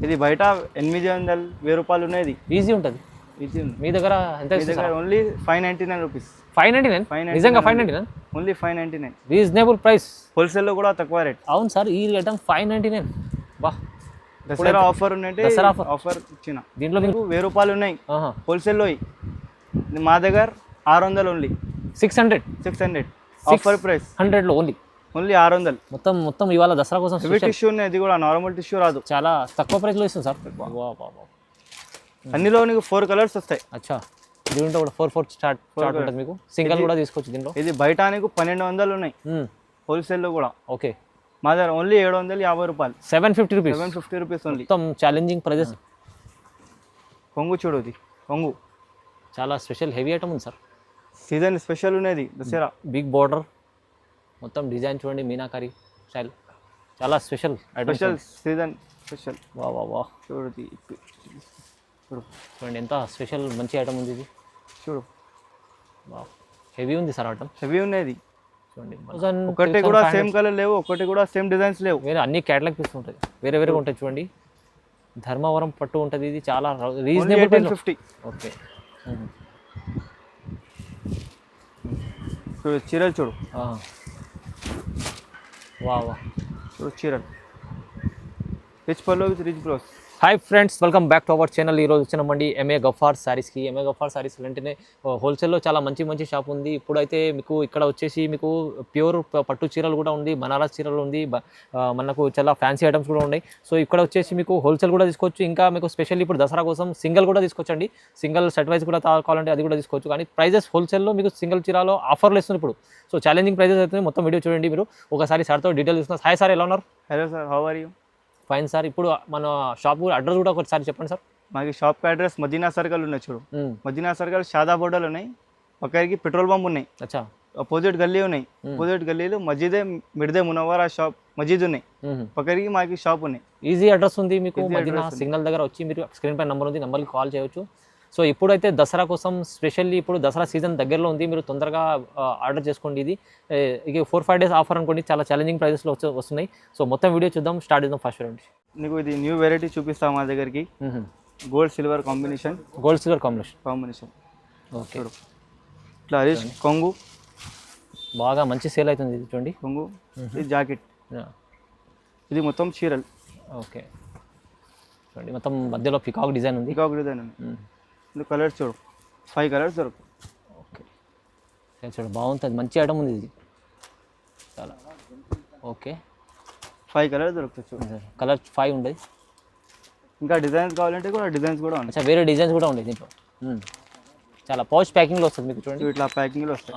ఇది బయట 800 రూపాయలు ఉన్నాయి. ఇది ఈజీ ఉంటుంది. ఈజీ ఉంది. మీ దగ్గర ఎంత? మీ దగ్గర ఓన్లీ 599 రూపీస్. 599 నిజంగా 599 ఓన్లీ 599 రీజనబుల్ ప్రైస్. హోల్సేల్లో కూడా తక్కువ రేట్. అవును సార్, ఈ ఐటమ్ 599. బా, దసరా ఆఫర్ ఉన్నట్టే దసరా ఆఫర్ ఇచ్చిన. దీంట్లో మీకు 1000 రూపాయలు ఉన్నాయి హోల్సేల్లో. మా దగ్గర 600 ఓన్లీ. 600 ఆఫర్ ప్రైస్ 100లో ఓన్లీ 600. మొత్తం ఇవాళ దసరా కోసం హెవీ టిష్యూ ఉన్నాయి. ఇది కూడా నార్మల్ టిష్యూ రాదు. చాలా తక్కువ ప్రైస్లో ఇస్తుంది సార్. అన్నిలో నీకు 4 కలర్స్ వస్తాయి. అచ్చా, దీంట్లో కూడా 4 స్టార్ట్ ఉంటుంది మీకు. సింగిల్ కూడా తీసుకోవచ్చు దీంట్లో. ఇది బయట నీకు 1200 ఉన్నాయి హోల్సేల్లో కూడా. ఓకే, మా దగ్గర ఓన్లీ 750 రూపాయలు. 750 రూపీస్ ఓన్లీ. మొత్తం ఛాలెంజింగ్ ప్రైజెస్. కొంగు చూడు, ఇది కొంగు చాలా స్పెషల్ హెవీ ఐటమ్ ఉంది సార్. సీజన్ స్పెషల్ ఉన్నది దసరా. బిగ్ బార్డర్, మొత్తం డిజైన్ చూడండి, మీనాకారి స్టైల్. చాలా స్పెషల్ ఐటమ్. Season special. వా చూడు చూడండి ఎంత స్పెషల్ మంచి ఐటమ్ ఉంది ఇది. చూడు, వా హెవీ ఉంది సార్ ఐటమ్. హెవీ ఉన్నది చూడండి. ఒకటి కూడా సేమ్ కలర్ లేవు, ఒకటి కూడా సేమ్ డిజైన్స్ లేవు. వేరే అన్ని క్యాటలాగ్ పీస్ ఉంటుంది, వేరేగా ఉంటాయి. చూడండి, ధర్మవరం పట్టు ఉంటుంది. ఇది చాలా రీజనబుల్ ప్రైస్. 50. ఓకే, చూడు చీరలు చూడు. వా చూడు చీరలు. Rich pallu with rich blouse. Hi friends, welcome back to our channel. ఈరోజు వచ్చినామండి ఎంఏ గఫార్ శారీస్కి. ఎంఏ గఫార్ శారీస్ అంటేనే హోల్సేల్లో చాలా మంచి షాప్ ఉంది. ఇప్పుడైతే మీకు ఇక్కడ వచ్చేసి మీకు ప్యూర్ పట్టు చీరలు కూడా ఉంది, బనారస్ చీరలు ఉంది, మనకు చాలా ఫ్యాన్సీ ఐటమ్స్ కూడా ఉన్నాయి. సో ఇక్కడ వచ్చేసి మీకు హోల్సేల్ కూడా తీసుకోవచ్చు. ఇంకా మీకు స్పెషల్ ఇప్పుడు దసరా కోసం సింగిల్ కూడా తీసుకోవచ్చండి. సింగిల్ సెట్ వైజ్ కూడా కావాలంటే అది కూడా తీసుకోవచ్చు. కానీ ప్రైజెస్ హోల్సేల్లో మీకు సింగిల్ చీరలో ఆఫర్లు ఇస్తుంది ఇప్పుడు. సో ఛాలెంజింగ్ ప్రైజెస్ అయితే మొత్తం వీడియో చూడండి మీరు. ఒకసారి సార్తో డీటెయిల్స్ ఇస్తున్నారు. హాయ్ సార్, ఎలా ఉన్నారు? Hello sir, how are you? Fine sir. ఇప్పుడు మన షాప్ అడ్రస్ కూడా ఒకసారి చెప్పండి సార్. మాకు షాప్ అడ్రస్ మదీనా సర్కిల్ ఉన్నాయి. చూడు, మదీనా సర్కిల్ షాదా బోర్డర్లు ఉన్నాయి. పక్కకి పెట్రోల్ పంప్ ఉన్నాయి. అచ్చా, అపోజిట్ గల్లీ ఉన్నాయి. అపోజిట్ గల్లీలో మస్జిదే మిర్దే మునవ్వరా షాప్ మస్జిద్ ఉన్నాయి. పక్కకి మాకు షాప్ ఉన్నాయి. ఈజీ అడ్రస్ ఉంది మీకు. మదీనా సిగ్నల్ దగ్గర వచ్చి మీరు స్క్రీన్ పై నెంబర్ ఉంది, నెంబర్కి కాల్ చేయవచ్చు. సో ఇప్పుడైతే దసరా కోసం స్పెషల్లీ ఇప్పుడు దసరా సీజన్ దగ్గరలో ఉంది. మీరు తొందరగా ఆర్డర్ చేసుకోండి. ఇది ఇక 4-5 డేస్ ఆఫర్ అనుకోండి. చాలా ఛాలెంజింగ్ ప్రైజెస్లో వస్తున్నాయి. సో మొత్తం వీడియో చూద్దాం, స్టార్ట్ చేద్దాం. ఫస్ట్ చూడండి, నీకు ఇది న్యూ వెరైటీ చూపిస్తాం మా దగ్గరికి. Gold silver combination. ఓకే, ఇట్లా రిచ్ కొంగు బాగా మంచి సేల్ అవుతుంది. ఇది చూడండి కొంగు. ఇది జాకెట్. ఇది మొత్తం చీరలు. ఓకే, చూడండి మొత్తం మధ్యలో పికాక్ డిజైన్ ఉంది. ఇందులో కలర్స్ చూడు, 5 కలర్స్ దొరుకుతాయి. ఓకే, చూడు బాగుంటుంది, మంచి ఐటమ్ ఉంది ఇది చాలా. ఓకే, 5 కలర్స్ దొరుకుతాయి. చూడు, కలర్ 5 ఉండేది. ఇంకా డిజైన్స్ కావాలంటే కూడా డిజైన్స్ కూడా ఉన్నాయి. వేరే డిజైన్స్ కూడా ఉండేది దీంట్లో. చాలా పౌచ్ ప్యాకింగ్లో వస్తుంది మీకు. చూడండి ఇట్లా ప్యాకింగ్లో వస్తాయి.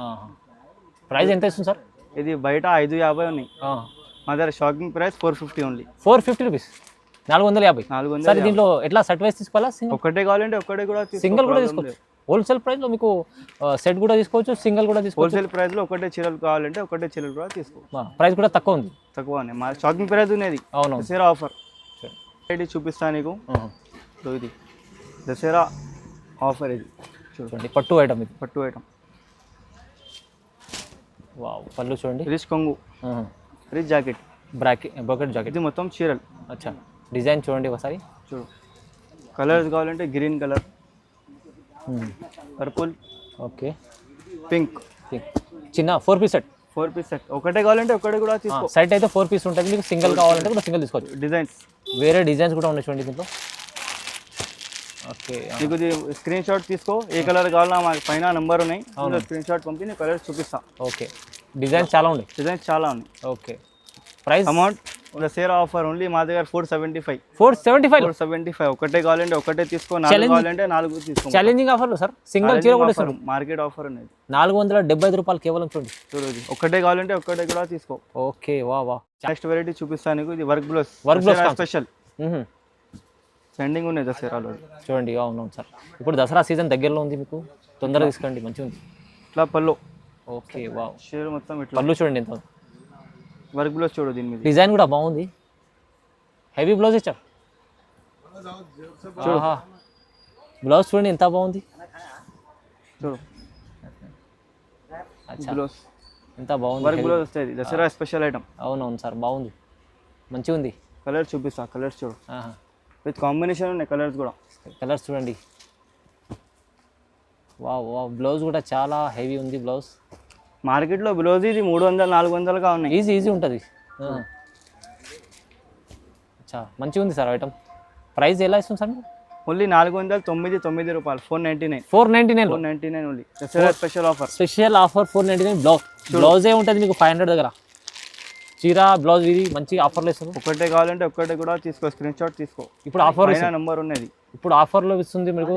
ప్రైస్ ఎంత ఇస్తుంది సార్? ఇది బయట 550 ఉన్నాయి. మా దగ్గర shopping price 450 only. 450 rupees, 450. Sir దీంట్లో ఎట్లా సెట్ వైస్ తీసుకోవాలా? ఒకటే కావాలంటే ఒకటే కూడా, సింగిల్ కూడా తీసుకోవచ్చు. హోల్సేల్ ప్రైస్లో మీకు సెట్ కూడా తీసుకోవచ్చు, సింగిల్ కూడా తీసుకోవచ్చు. హోల్సేల్ ప్రైస్లో ఒకటే చీరలు కావాలంటే ఒకటే చీరలు కూడా తీసుకో. ప్రైస్ కూడా తక్కువ ఉంది. తక్కువనే మా షాపింగ్ ప్రైస్ ఉన్నది. అవును, దసరా ఆఫర్ చూపిస్తాను నీకు. ఇది దసరా ఆఫర్. ఇది చూడండి, పట్టు ఐటమ్. ఇది పట్టు ఐటమ్. వావ్, పళ్ళు చూడండి. రిచ్ కొంగు, రిచ్ జాకెట్, బ్రాకెట్ జాకెట్. ఇది మొత్తం చీరలు. అచ్చా, డిజైన్ చూడండి ఒకసారి. చూడు, కలర్స్ కావాలంటే green colour, purple, okay, pink. చిన్న 4 పీస్ సెట్. 4 piece set. ఒకటే కావాలంటే ఒకటే కూడా తీసుకో. సెట్ అయితే 4 పీస్ ఉంటుంది. మీకు సింగిల్ కావాలంటే కూడా సింగిల్ తీసుకోవచ్చు. డిజైన్స్, వేరే డిజైన్స్ కూడా ఉన్నాయి చూడండి దీంట్లో. ఓకే, నీకు ఇది స్క్రీన్ షాట్ తీసుకో. ఏ కలర్ కావాలన్నా మాకు పైన నెంబర్ ఉన్నాయి. స్క్రీన్ షాట్ పంపి నేను కలర్ చూపిస్తా. ఓకే, డిజైన్స్ చాలా ఉన్నాయి. Okay, price amount Dasara offer only మా దగ్గర 475. 475. ఒకటే కావాలంటే ఒకటే తీసుకో, 4 కావాలంటే 4 తీసుకో. ఛాలెంజింగ్ ఆఫర్లు సార్. సింగిల్ చీర కూడా ఇస్తారు. మార్కెట్ ఆఫర్ ఉన్నది. 475 రూపాయలు కేవలం. చూడండి, ఒకటే కావాలంటే ఒకటే కూడా తీసుకో. ఓకే, వా. నెక్స్ట్ వెరైటీ చూపిస్తాను నీకు. ఇది వర్క్ బ్లౌజ్ స్పెషల్. సెండింగ్ ఉన్నాయి దసరాలో. చూడండి, అవును సార్. ఇప్పుడు దసరా సీజన్ దగ్గరలో ఉంది, మీకు తొందరగా తీసుకోండి, మంచిగా ఉంది. ఇట్లా పళ్ళు. ఓకే, వా. షేర్ మొత్తం ఇట్లా పళ్ళు చూడండి ఎంత. వర్క్ బ్లౌజ్ చూడు, దీని మీద డిజైన్ కూడా బాగుంది. హెవీ బ్లౌజ్ ఇచ్చారు. బ్లౌజ్ చూడండి ఎంత బాగుంది. చూడు, బ్లౌజ్ ఎంత బాగుంది. వర్క్ బ్లౌజ్ వస్తుంది. Dasara special item. అవునవును సార్, బాగుంది, మంచిగా ఉంది. కలర్ చూపిస్తా. కలర్స్ చూడు, విత్ కాంబినేషన్ ఉన్నాయి కలర్స్ కూడా. కలర్స్ చూడండి. వావ్ వావ్, బ్లౌజ్ కూడా చాలా హెవీ ఉంది బ్లౌజ్. మార్కెట్లో బ్లౌజ్ ఇది 300-400గా ఉన్నాయి. ఈజీ ఉంటుంది. అచ్చా, మంచిగా ఉంది సార్ ఐటమ్. ప్రైస్ ఎలా ఇస్తుంది సార్? ఓన్లీ 499 రూపాయలు. 499. 499 ఓన్లీ. Dasara special offer. 499 బ్లౌజే ఉంటుంది మీకు 500 దగ్గర. చీర బ్లౌజ్ ఇది మంచి ఆఫర్లో ఇస్తుంది. ఒకటే కావాలంటే ఒకటే కూడా తీసుకో, స్క్రీన్ షాట్ తీసుకో. ఇప్పుడు ఆఫర్ నెంబర్ ఉన్నది. ఇప్పుడు ఆఫర్లో ఇస్తుంది మీకు.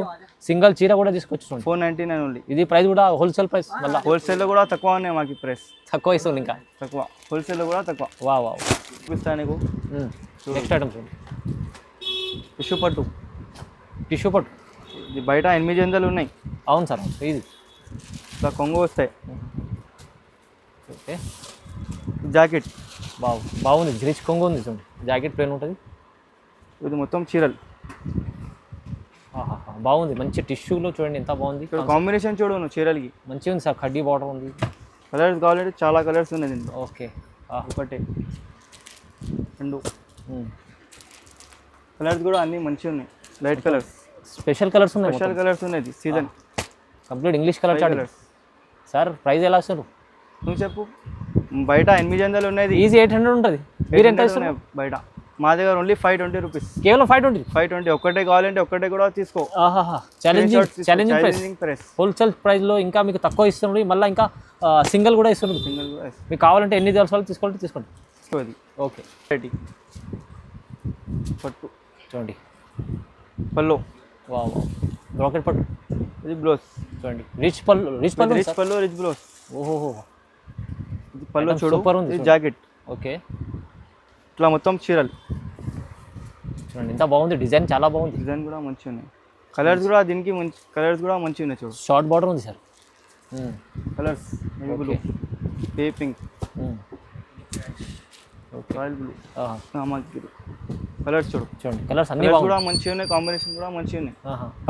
సింగిల్ చీర కూడా తీసుకోవచ్చు. 499 ఓన్లీ. ఇది ప్రైస్ కూడా హోల్సేల్ ప్రైస్. మళ్ళీ హోల్సేల్లో కూడా తక్కువ ఉన్నాయి మాకు ప్రైస్. తక్కువ ఇస్తుంది ఇంకా తక్కువ. హోల్సేల్లో కూడా తక్కువ. వావ్ వావ్, చూపిస్తాను నీకు. నెక్స్ట్ ఐటమ్ చూడండి. టిష్యూ పట్టు. ఇది బయట 800 ఉన్నాయి. అవును సార్, ఇది ఇట్లా కొంగు వస్తాయి. ఓకే. జాకెట్ బాగుంది. రిచ్ కొంగు ఉంది చూడండి. జాకెట్ ప్లేన్ ఉంటుంది. ఇది మొత్తం చీరలు. బాగుంది. మంచి టిష్యూలో చూడండి ఎంత బాగుంది. కాంబినేషన్ చూడు నువ్వు చీరలకి. మంచిగా ఉంది సార్. కడ్డీ బార్డర్ ఉంది. కలర్స్ కావాలంటే చాలా కలర్స్ ఉన్నాయి దీంట్లో. ఓకే. ఒకటే 2 కలర్స్ కూడా అన్నీ మంచిగా ఉన్నాయి. లైట్ కలర్స్, స్పెషల్ కలర్స్ ఉన్నాయి. స్పెషల్ కలర్స్ ఉన్నాయి. Season complete English colours. Sir price ఎలా ఇస్తారు నువ్వు చెప్పు. బయట 800 ఉన్నాయి. ఈజీ 800 ఉంటుంది. మీరు ఎంత ఇస్తున్నారు బయట? మా దగ్గర ఓన్లీ 520 రూపీస్. కేవలం 520. ఒకటే కావాలంటే ఒకటే కూడా తీసుకో. Challenging price. హోల్సేల్ ప్రైస్లో ఇంకా మీకు తక్కువ ఇస్తున్నారు. మళ్ళీ ఇంకా సింగిల్ కూడా ఇస్తున్నారు. మీకు కావాలంటే ఎన్ని తెలుసు తీసుకోండి. ఓకే. పట్టు చూడండి. పళ్ళు. వావ్, రాకెట్ పట్టు. ఇది బ్లౌజ్ చూడండి. రిచ్ పళ్ళు. Rich blouse. ఓహో, ఇది పళ్ళు చూడు. సూపర్ ఉంది. ఇది జాకెట్. ఓకే. ఇట్లా మొత్తం చీరలు చూడండి ఎంత బాగుంది. డిజైన్ చాలా బాగుంది. డిజైన్ కూడా మంచిగా ఉన్నాయి. కలర్స్ కూడా దీనికి కలర్స్ కూడా మంచిగా ఉన్నాయి చూడు. షార్ట్ బార్డర్ ఉంది sir. Colours blue, pink, royal blue, colours చూడండి. కలర్స్ అన్ని కూడా మంచిగా ఉన్నాయి. కాంబినేషన్ కూడా మంచిగా ఉన్నాయి.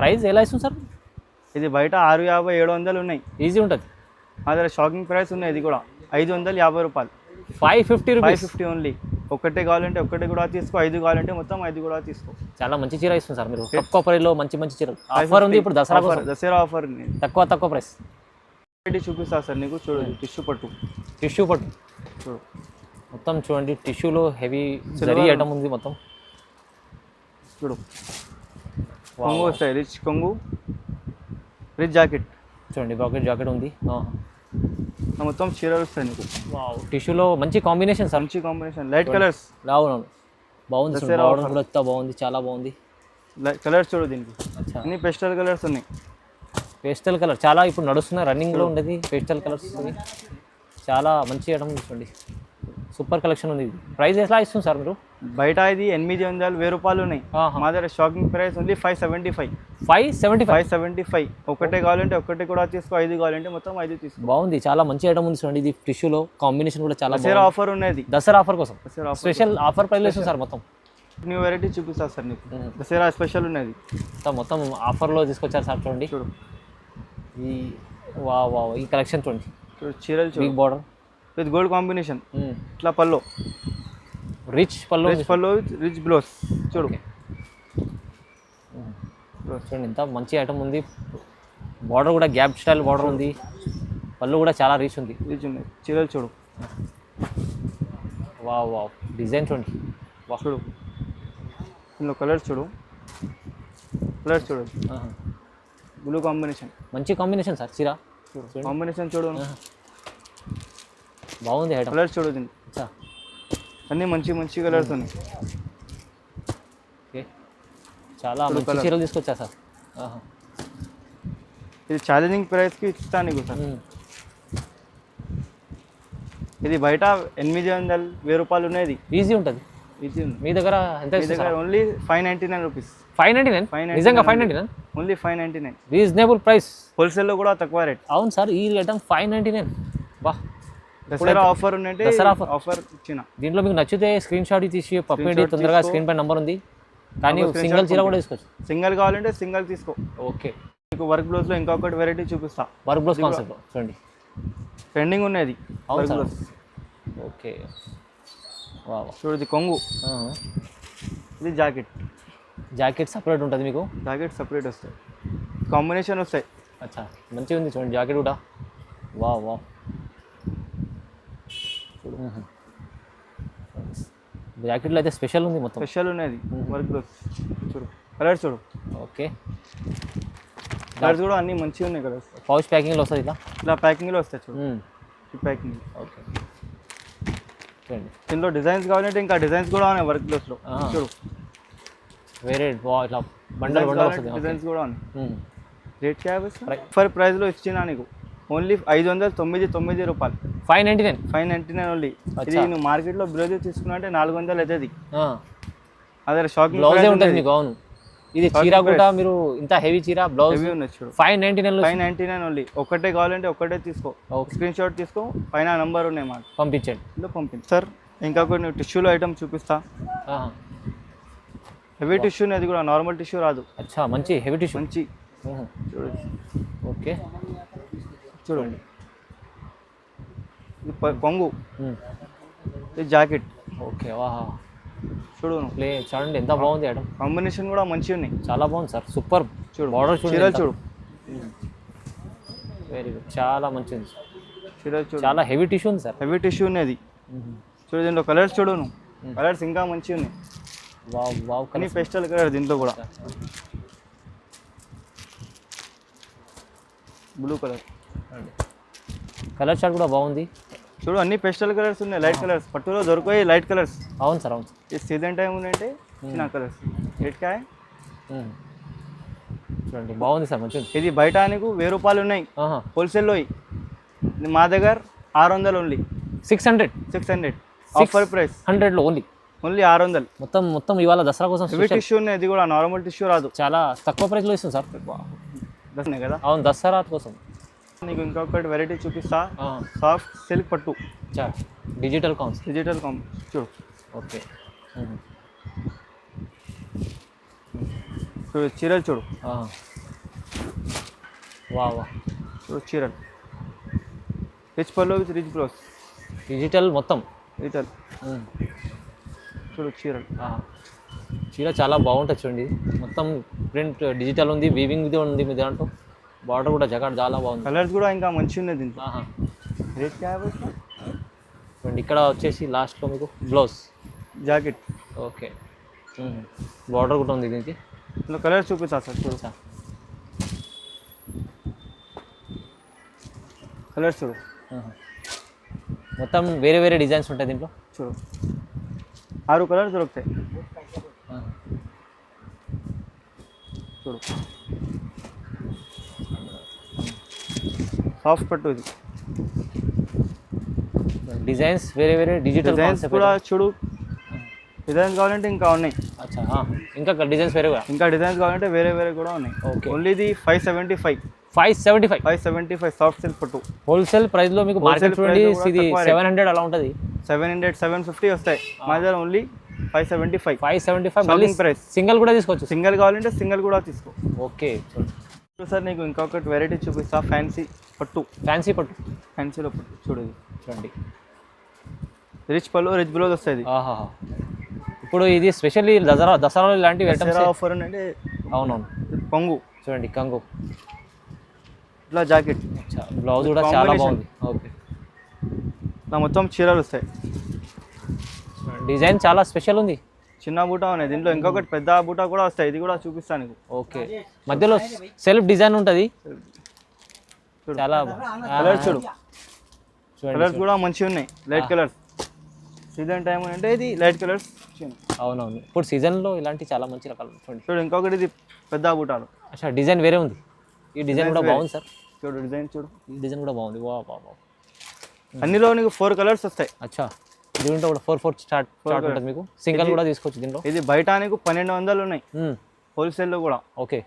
ప్రైస్ ఎలా ఇస్తుంది సార్? ఇది బయట 650-700 ఉన్నాయి. ఈజీ ఉంటుంది. మా దగ్గర షాకింగ్ ప్రైస్ ఉన్నాయి. ఇది కూడా 550 రూపాయలు. 550 ఓన్లీ. ఒకటే కావాలంటే ఒకటే కూడా తీసుకో. 5 కావాలంటే మొత్తం 5 కూడా తీసుకో. చాలా మంచి చీర ఇస్తుంది సార్ మీరు. తక్కువ ప్రైస్లో మంచి చీరలు ఆఫర్ ఉంది. ఇప్పుడు దసరా ఆఫర్ తక్కువ ప్రైస్. చూపిస్తా సార్ నీకు. చూడు టిష్యూ పట్టు చూడు. మొత్తం చూడండి. టిష్యూలో హెవీ జరీ ఐటమ్ ఉంది మొత్తం. చూడు కొంగు వస్తాయి. రిచ్ కొంగు, రిచ్ జాకెట్ చూడండి. బ్రాకెట్ జాకెట్ ఉంది. మొత్తం చీరలు వస్తాయి నీకు. టిష్యూలో మంచి కాంబినేషన్ సార్. మంచి కాంబినేషన్. Light colours. అవునవును, బాగుంది. కూడా బాగుంది, చాలా బాగుంది. కలర్స్ చూడు దీనికి. అన్ని పేస్టల్ కలర్స్ ఉన్నాయి. పేస్టల్ కలర్ చాలా ఇప్పుడు నడుస్తున్నాయి. రన్నింగ్లో ఉండేది పేస్టల్ కలర్స్. చాలా మంచి ఐటమ్ చూడండి. సూపర్ కలెక్షన్ ఉంది. ప్రైస్ ఎలా ఇస్తుంది సార్ మీరు? బయట ఇది 800-1000 రూపాయలు ఉన్నాయి. మా దగ్గర షాకింగ్ ప్రైస్ ఓన్లీ 575. 575. ఒకటే కావాలంటే ఒకటే కూడా తీసుకో. 5 కావాలంటే మొత్తం 5 తీసుకో. బాగుంది. చాలా మంచి ఐటమ్ ఉంది చూడండి. ఇది టిష్యూలో కాంబినేషన్ కూడా చాలా. దసరా ఆఫర్ ఉన్నది. దసరా ఆఫర్ కోసం స్పెషల్ ఆఫర్ ప్రైస్ ఇస్తుంది సార్. మొత్తం న్యూ వెరైటీ చూపిస్తా సార్ నీకు. దసరా స్పెషల్ ఉన్నది. మొత్తం ఆఫర్లో తీసుకొచ్చారు సార్. చూడండి చూడు. ఈ వావ్ ఈ కలెక్షన్ చూడండి. చీరలు చూడు. Big border with gold combination. ఇట్లా పళ్ళు. రిచ్ పళ్ళు, రిచ్ బ్లౌజ్ చూడు. చూడండి ఎంత మంచి ఐటమ్ ఉంది. బార్డర్ కూడా గ్యాప్ స్టైల్ బార్డర్ ఉంది. పళ్ళు కూడా చాలా రిచ్ ఉంది. చీరలు చూడు. వావ్ డిజైన్ చూడండి. చూడు ఇందులో కలర్స్ చూడు. Blue combination. మంచి కాంబినేషన్ సార్. చీర కాంబినేషన్ చూడు. బాగుంది ఐటమ్. కలర్స్ చూడు దీనికి. అన్నీ మంచి కలర్స్ ఉన్నాయి. ఓకే. చాలా మంచి చీరలు తీసుకొచ్చా సార్. ఇది ఛాలెంజింగ్ ప్రైస్కి ఇస్తాను నీకు సార్. ఇది బయట 800-1000 రూపాయలు ఉన్నాయి. ఈజీ ఉంటుంది. మీ దగ్గర ఎంత? Only 599 rupees. 599. నిజంగా 599. ఓన్లీ 599. Reasonable price. హోల్సేల్లో కూడా తక్కువ రేట్. అవును సార్. ఈ ఐటమ్ 599. వా, దసరా ఆఫర్ ఉన్నట్టు. దసరా ఆఫర్ ఇచ్చిన. దీంట్లో మీకు నచ్చితే స్క్రీన్ షాట్ తీసి పంపించండి తొందరగా. స్క్రీన్ పై నంబర్ ఉంది. కానీ సింగిల్ చీర కూడా తీసుకోవచ్చు. సింగిల్ కావాలంటే సింగిల్ తీసుకో. ఓకే. మీకు వర్క్ బ్లౌజ్లో ఇంకొకటి వెరైటీ చూపిస్తా. వర్క్ బ్లౌజ్ కాన్సెప్ట్ చూడండి. ట్రెండింగ్ ఉన్నది వర్క్ బ్లౌజ్. ఓకే. వావ్ చూడు. ఇది కొంగు. ఇది జాకెట్. జాకెట్ సపరేట్ ఉంటుంది మీకు? జాకెట్ సపరేట్ వస్తాయి, కాంబినేషన్ వస్తాయి. అచ్చా మంచిగా ఉంది చూడండి జాకెట్ కూడా. వా వా జాకెట్లో అయితే స్పెషల్ ఉంది, మొత్తం స్పెషల్ ఉన్నది వర్క్. చూడు కలర్స్ చూడు. ఓకే కలర్స్ కూడా అన్నీ మంచిగా ఉన్నాయి కలర్స్. పౌచ్ ప్యాకింగ్లో వస్తుంది ఇట్లా? ఇలా ప్యాకింగ్లో వస్తాయి చూడు, ఈ ప్యాకింగ్. ఓకే చూడండి దీనిలో డిజైన్స్ కావాలంటే ఇంకా డిజైన్స్ కూడా ఉన్నాయి వర్క్ క్లోత్స్లో. చూడు వేరే ఇట్లా బండల్ బండల్ వస్తుంది, డిజైన్స్ కూడా ఉన్నాయి. రేట్ ఫర్ ప్రైస్లో ఇచ్చినా నీకు ఓన్లీ 599 రూపాయలు. 599. 599 ఓన్లీ. ఇది నువ్వు మార్కెట్లో బ్లౌజ్ తీసుకున్నా అంటే 400 అవుతుంది. అదే షాకింగ్ బ్లౌజ్ ఉంటుంది మీకు. అవును ఇది చీర కూడా మీరు ఇంత హెవీ చీర బ్లౌజ్ హెవీ ఉన్నది చూడు. 599 ఓన్లీ. ఒకటే కావాలంటే ఒకటే తీసుకో, స్క్రీన్ షాట్ తీసుకో, పైన నంబర్ ఉన్నాయి మాకు, పంపించండి. పంపించండి సార్. ఇంకా కొన్ని టిష్యూలో ఐటమ్ చూపిస్తా. హెవీ టిష్యూ అది కూడా నార్మల్ టిష్యూ రాదు. అచ్చా మంచి హెవీ టిష్యూ. మంచి చూడండి. ఓకే చూడండి, ఇది కొంగు, ఇది జాకెట్. ఓకే వాహా చూడు చూడండి ఎంత బాగుంది ఐటమ్. కాంబినేషన్ కూడా మంచిగా ఉన్నాయి, చాలా బాగుంది సార్. సూపర్. చూడు బార్డర్ చీరలు చూడు. వెరీ గుడ్, చాలా మంచిది చీరలు చూడు. చాలా హెవీ టిష్యూ ఉంది సార్. హెవీ టిష్యూ ఉన్నది చూడు. దీంట్లో కలర్స్ చూడు నువ్వు, కలర్స్ ఇంకా మంచిగా ఉన్నాయి. వావ్ వావ్, కానీ పేస్టల్ కలర్ దీంట్లో కూడా. బ్లూ కలర్, కలర్ చార్ట్ కూడా బాగుంది చూడు. అన్ని పేస్టల్ కలర్స్ ఉన్నాయి, లైట్ కలర్స్. పట్టులో దొరికాయి లైట్ కలర్స్. అవును సార్, అవును. ఈ సీజన్ టైం ఉందంటే చిన్న కలర్స్. రేట్ కాయ చూడండి బాగుంది సార్, మంచిది. ఇది బయట నీకు 1000 రూపాయలు ఉన్నాయి హోల్సేల్లో, మా దగ్గర 600 ఓన్లీ. 600 offer price. 100లో ఓన్లీ 600. మొత్తం ఇవాళ దసరా కోసం హెవీ టిష్యూ ఉన్నాయి, ఇది కూడా నార్మల్ టిష్యూ రాదు. చాలా తక్కువ ప్రైస్లో ఇస్తుంది సార్. దసరా కదా. అవును దసరా కోసం. నీకు ఇంకొకటి వెరైటీ చూపిస్తా. సాఫ్ట్ సిల్క్ పట్టు, డిజిటల్ చూడు. ఓకే చూడు చీరలు చూడు. వా వా చూడు చీరలు. Rich pallu with rich blouse. Digital మొత్తం డిజిటల్. చూడు చీరలు. చీర చాలా బాగుంటుంది చూడండి. మొత్తం ప్రింట్ డిజిటల్ ఉంది, వీవింగ్ ఉంది మీ దాంట్లో. బార్డర్ కూడా జగాట్ చాలా బాగుంది. కలర్స్ కూడా ఇంకా మంచిగా ఉన్నాయి దీంట్లో. రేట్ చూడండి ఇక్కడ వచ్చేసి లాస్ట్లో మీకు బ్లౌజ్ జాకెట్. ఓకే బార్డర్ కూడా ఉంది దీనికి. ఇందులో కలర్స్ చూపిస్తా సార్. చూడు కలర్స్ చూడు. మొత్తం వేరే వేరే డిజైన్స్ ఉంటాయి దీంట్లో. చూడు 6 కలర్స్ దొరుకుతాయి. చూడు సాఫ్ట్ పట్టు. ఇది డిజైన్స్ వేరే వేరే డిజిటల్ డిజైన్స్ కూడా చూడు. డిజైన్స్ కావాలంటే ఇంకా ఉన్నాయి. అచ్చా ఇంకా డిజైన్స్ వేరే కూడా. ఇంకా డిజైన్స్ కావాలంటే వేరే వేరే కూడా ఉన్నాయి. ఓకే ఓన్లీ ఇది 575 సాఫ్ట్ సిల్క్ పట్టు. హోల్సేల్ ప్రైస్ లో మీకు మార్కెట్ చూడండి ఇది 700 అలా ఉంటుంది. 700 750 వస్తాయి. మా దగ్గర ఓన్లీ 575 మళ్ళీ ప్రైస్. సింగిల్ కూడా తీసుకోవచ్చు. సింగిల్ కావాలంటే సింగిల్ కూడా తీసుకో. ఓకే సార్ నీకు ఇంకొకటి వెరైటీ చూపిస్తా. ఫ్యాన్సీ పట్టు. ఫ్యాన్సీలో పట్టు చూడు. ఇది చూడండి రిచ్ పళ్ళు రిచ్ బ్లౌజ్ వస్తుంది. ఇప్పుడు ఇది స్పెషల్లీ దసరా ఇలాంటివి ఆఫర్ అంటే. అవునవును. కొంగు చూడండి కంగు. ఇట్లా జాకెట్. బ్లౌజ్ కూడా చాలా బాగుంది. ఓకే ఇలా మొత్తం చీరలు వస్తాయి. డిజైన్ చాలా స్పెషల్ ఉంది. చిన్న బూటా ఉన్నాయి దీంట్లో. ఇంకొకటి పెద్ద బూటా కూడా వస్తాయి. ఇది కూడా చూపిస్తాను నీకు. ఓకే మధ్యలో సెల్ఫ్ డిజైన్ ఉంటుంది. చాలా కలర్స్ చూడు. కలర్స్ కూడా మంచిగా ఉన్నాయి, లైట్ కలర్స్. సీజన్ టైం అంటే ఇది లైట్ కలర్స్. అవునవును ఇప్పుడు సీజన్లో ఇలాంటి చాలా మంచి రకాలు చూడండి. చూడు ఇంకొకటి ఇది పెద్ద బూటాలు. అచ్చా డిజైన్ వేరే ఉంది. ఈ డిజైన్ కూడా బాగుంది సార్. చూడు డిజైన్ చూడు. ఈ డిజైన్ కూడా బాగుంది. వా వా వా. అన్నిలో నీకు 4 కలర్స్ వస్తాయి. అచ్చా దీంట్లో కూడా 4 స్టార్ట్ ఉంటుంది మీకు. సింగిల్ కూడా తీసుకోవచ్చు దీంట్లో. ఇది బయట నీకు 1200 ఉన్నాయి హోల్సేల్లో కూడా. ఓకే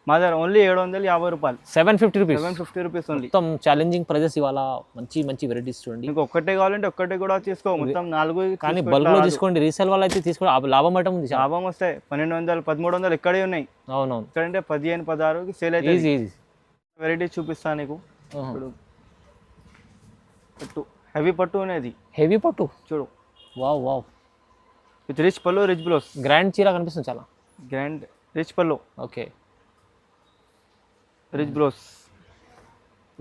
మా దగ్గర ఓన్లీ 750 రూపాయలు. 750 రూపీస్ ఓన్లీ. మొత్తం ఛాలెంజింగ్ ప్రైజెస్ ఇవాళ. మంచి వెరైటీస్ చూడండి. మీకు ఒక్కటే కావాలంటే ఒక్కటే కూడా తీసుకో. మొత్తం 4 కానీ బల్క్లో తీసుకోండి. రీసేల్ వాళ్ళు అయితే తీసుకో, లాభం అయితే ఉంది. లాభం వస్తాయి. 1200 1300 ఇక్కడే ఉన్నాయి. అవునవును ఇక్కడంటే 15 16కి సేల్ అయితే. ఈజీ వెరైటీ చూపిస్తాను నీకు. పట్టు హెవీ పట్టు అనేది. హెవీ పట్టు చూడు. వావ్ వావ్ విత్ రిచ్ పళ్ళు రిచ్ బ్లౌజ్. గ్రాండ్ చీర కనిపిస్తుంది చాలా. గ్రాండ్ రిచ్ పళ్ళు, ఓకే. రిచ్ బ్లౌజ్,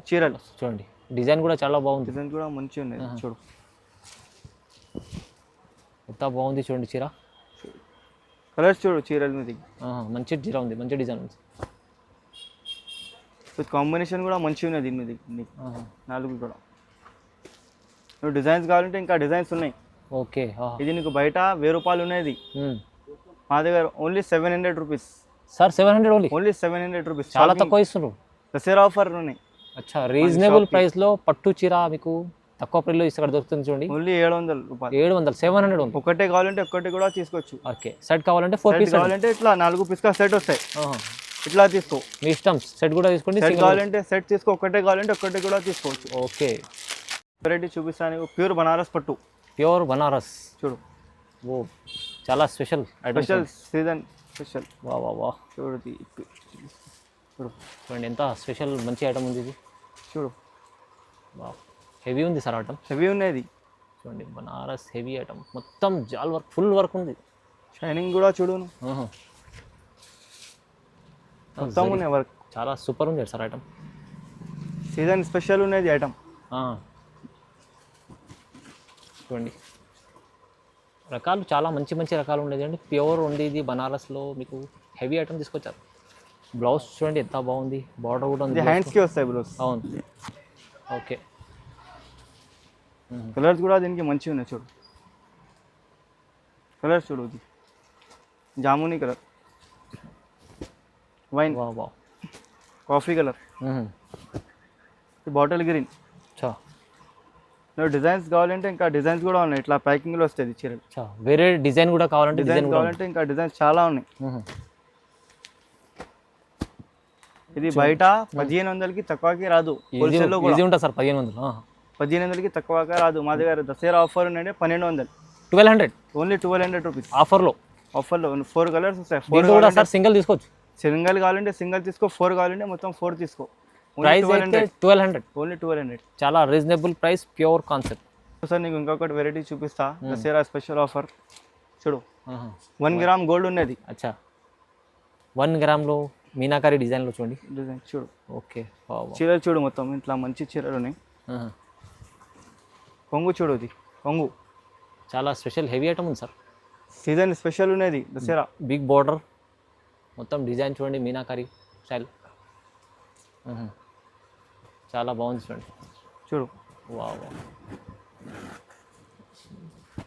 చీరలు చూడండి డిజైన్ కూడా చాలా బాగుంది. డిజైన్ కూడా మంచిగా ఉన్నాయి. చూడు ఎంత బాగుంది చూడండి చీర. కలర్స్ చూడు చీరల మీద మంచి చీర ఉంది, మంచి డిజైన్ ఉంది. విత్ కాంబినేషన్ కూడా మంచిగా ఉన్నాయి దీని మీద. నాలుగు కూడా నువ్వు డిజైన్స్ కావాలంటే ఇంకా డిజైన్స్ ఉన్నాయి. ఓకే. ఇది నీకు బయట 1000 రూపాయలు ఉన్నది, మా దగ్గర only 700 rupees. Sir 700 only? Only 700 rupees. చాలా తక్కువ ఇస్తున్నారు. దసరా ఆఫర్ ఉన్నాయి. అచ్చా, రీజనబుల్ ప్రైస్ లో పట్టు చీర మీకు తక్కువ ప్రైస్ లో ఇక్కడ దొరుకుతుంది చూడండి. ఓన్లీ 700 రూపాయలు. 700, 700 ఉంది. ఒకటే కావాలంటే ఒక్కటి కూడా తీసుకోవచ్చు. ఓకే. సెట్ కావాలంటే 4 పీస్ కావాలంటే ఇట్లా 4 పీస్ సెట్ వస్తాయి, ఇట్లా తీసుకో. మీ ఇష్టం, సెట్ కూడా తీసుకోండి. సెట్ కావాలంటే సెట్ తీసుకో, ఒకటే కావాలంటే ఒక్కటి కూడా తీసుకోవచ్చు. ఓకే. వెరైటీ చూపిస్తాను. ప్యూర్ బనారస్ పట్టు. ప్యూర్ బనారస్ చూడు. ఓ చాలా special item. Special season special. వా వా వా. చూడు చూడు చూడండి ఎంత స్పెషల్ మంచి ఐటమ్ ఉంది ఇది. చూడు వా, హెవీ ఉంది సార్ ఐటమ్. హెవీ ఉన్నది చూడండి బనారస్ హెవీ ఐటమ్, మొత్తం జాల్ వర్క్, ఫుల్ వర్క్ ఉంది. షైనింగ్ కూడా చూడు, మొత్తం ఉన్నాయి వర్క్. చాలా సూపర్ ఉంది సార్ ఐటమ్. సీజన్ స్పెషల్ ఉన్నది ఐటమ్. చూడండి రకాలు చాలా మంచి మంచి రకాలు ఉండేది అండి. ప్యూర్ ఉంది ఇది బనారస్లో. మీకు హెవీ ఐటమ్ తీసుకొచ్చారు. బ్లౌజ్ చూడండి ఎంత బాగుంది, బార్డర్ కూడా ఉంది. హ్యాండ్స్కి వస్తాయి బ్లౌజ్. అవును. ఓకే. కలర్స్ కూడా దీనికి మంచిగా ఉన్నాయి. చూడు కలర్స్ చూడు. ఇది jamuni colour, wine, coffee colour, bottle green. నువ్వు డిజైన్స్ కావాలంటే ఇంకా డిజైన్స్ కూడా ఉన్నాయి. ఇట్లా ప్యాకింగ్లో వస్తాయి చీరలు. వేరే డిజైన్ కూడా కావాలంటే డిజైన్ కావాలంటే ఇంకా డిజైన్స్ చాలా ఉన్నాయి. ఇది బయట 1500కి తక్కువకి రాదు. హోల్సేల్లో కూడా ఉంటుంది సార్. 1500కి తక్కువగా రాదు. మా దగ్గర దసరా ఆఫర్ ఉండే 1200. 1200 ఓన్లీ 1200 రూపీస్ ఆఫర్లో. 4 కలర్స్ వస్తాయి. 4 కూడా సార్ సింగిల్ తీసుకోవచ్చు. సింగిల్ కావాలంటే సింగిల్ తీసుకో, 4 కావాలంటే మొత్తం 4 తీసుకో. ప్రైస్ అయితే 1200. ఓన్లీ 1200. చాలా reasonable price, pure concept. Sir నీకు ఇంకొకటి వెరైటీ చూపిస్తా. దసరా స్పెషల్ ఆఫర్ చూడు. 1 గ్రామ్ గోల్డ్ ఉన్నది. అచ్చా, 1 గ్రామ్లో మీనాకారి డిజైన్లో చూడండి. డిజైన్ చూడు. ఓకే. చీరలు చూడు, మొత్తం ఇట్లా మంచి చీరలు ఉన్నాయి. కొంగు చూడు, ఇది కొంగు చాలా స్పెషల్ హెవీ ఐటమ్ ఉంది సార్. సీజన్ స్పెషల్ ఉన్నది దసరా. బిగ్ బార్డర్, మొత్తం డిజైన్ చూడండి మీనాకారి స్టైల్. చాలా బాగుంది చూడండి. చూడు. వా,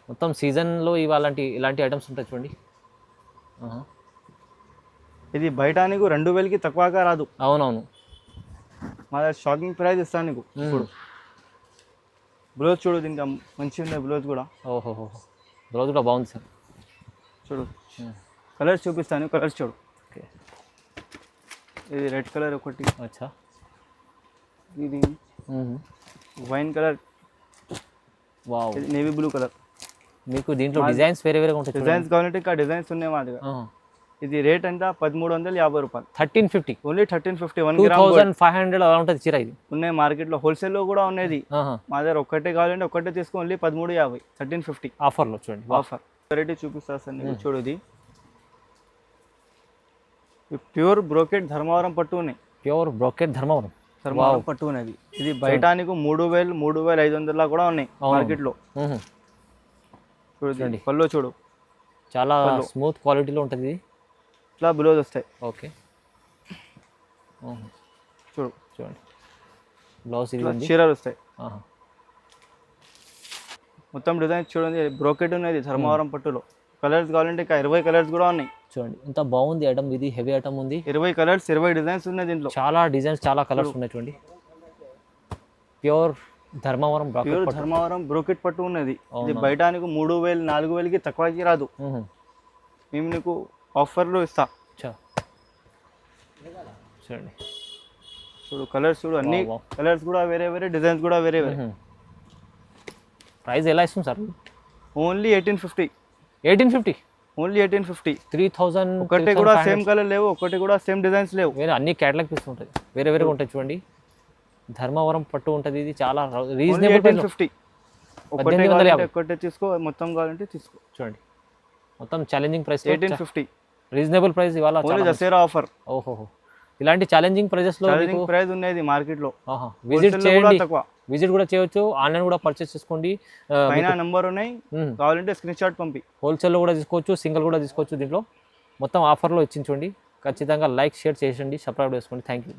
మొత్తం సీజన్లో ఇలాంటి ఐటమ్స్ ఉంటాయి చూడండి. ఇది బయట నీకు 2000కి తక్కువగా రాదు. అవునవును. మా దగ్గర షాకింగ్ ప్రైస్ ఇస్తాను నీకు. ఇప్పుడు బ్లౌజ్ చూడు, దీనికి మంచిగా ఉన్నాయి బ్లౌజ్ కూడా. ఓహో, బ్లౌజ్ కూడా బాగుంది సార్. చూడు కలర్స్ చూపిస్తాను, కలర్స్ చూడు. ఓకే. ఇది రెడ్ కలర్ ఒకటి. అచ్చా. ఇది వైన్ కలర్. వావ్. ఇది నేవీ బ్లూ కలర్. మీకు దీంట్లో డిజైన్స్ వేరే వేరేగా ఉంటాయి. డిజైన్స్ కావాలంటే ఇంకా డిజైన్స్ ఉన్నాయి మా దగ్గర. ఇది రేట్ ఎంత? 1350 రూపాయలు. 1350. ఓన్లీ 1350. 1 గ్రామ్ 2500 అలా ఉంటుంది చీర. ఇది ఉన్నాయి మార్కెట్లో, హోల్సేల్లో కూడా ఉన్నది. మా దగ్గర ఒక్కటే కావాలంటే ఒక్కటే తీసుకో, ఓన్లీ 1350. 1350 ఆఫర్లో చూడండి. ఆఫర్ వెరైటీ చూపిస్తా సార్ నీకు. చూడు, ఇది ప్యూర్ బ్రోకెట్ ధర్మవరం పట్టు ఉన్నాయి. ప్యూర్ బ్రోకెట్ ధర్మవరం పట్టు ఉన్నది. ఇది బయట నీకు 3000, 3500లా కూడా ఉన్నాయి మార్కెట్లో. చూడండి పళ్ళు చూడు, చాలా స్మూత్ క్వాలిటీలో ఉంటుంది. ఇట్లా బ్లౌజ్ వస్తాయి. ఓకే. చూడు చూడండి బ్లౌజ్ చీరలు వస్తాయి. మొత్తం డిజైన్స్ చూడండి. బ్రోకెట్ ఉన్నది ధర్మవరం పట్టులో. కలర్స్ కావాలంటే ఇంకా 20 కలర్స్ కూడా ఉన్నాయి. చూడండి ఎంత బాగుంది ఐటమ్. ఇది హెవీ ఐటమ్ ఉంది. 20 కలర్స్, 20 డిజైన్స్ ఉన్నాయి దీంట్లో. చాలా డిజైన్స్, చాలా కలర్స్ ఉన్నాయి చూడండి. ప్యూర్ ధర్మవరం బ్రోకెట్ పట్టు ఉన్నది. ఇది బయట నీకు 3000, 4000కి తక్కువకి రాదు. మేము నీకు ఆఫర్లో ఇస్తా. చూడండి చూడు కలర్స్ చూడు, అన్ని కలర్స్ కూడా వేరే వేరే, డిజైన్స్ కూడా వేరే వేరే. ప్రైస్ ఎలా ఇస్తుంది సార్? ఓన్లీ 1850. 1850. ఓన్లీ 1850. 3000. ఒకటి కూడా సేమ్ కలర్ లేవు, ఒకటి కూడా సేమ్ డిజైన్స్ లేవు. వేరే అన్ని కేటలాగ్ పీస్ ఉంటాయి, వేరే వేరేగా ఉంటాయి చూడండి. ధర్మవరం పట్టు ఉంటుంది. ఇది చాలా రీజనబుల్. 1850. ఒకటే తీసుకో, మొత్తం కావాలంటే తీసుకో. చూడండి మొత్తం ఛాలెంజింగ్ ప్రైస్. 1850. రీజనబుల్ ప్రైస్ ఇవాళ ఓన్లీ దసరా ఆఫర్. ఓహో, ఇలాంటి ఛాలెంజింగ్ ప్రైజెస్ లో మీకు ప్రైస్ ఉన్నది మార్కెట్ లో. విజిట్ చేయండి, విజిట్ కూడా చేయొచ్చు, ఆన్లైన్ కూడా పర్చేస్ చేసుకోండి. పైన నంబర్ ఉన్నాయి, కావాలంటే స్క్రీన్ షాట్ పంపి. హోల్సేల్లో కూడా తీసుకోవచ్చు, సింగిల్ కూడా తీసుకోవచ్చు. దీంట్లో మొత్తం ఆఫర్లో ఇచ్చించండి. ఖచ్చితంగా లైక్ షేర్ చేయండి, సబ్స్క్రైబ్ చేసుకోండి. Thank you.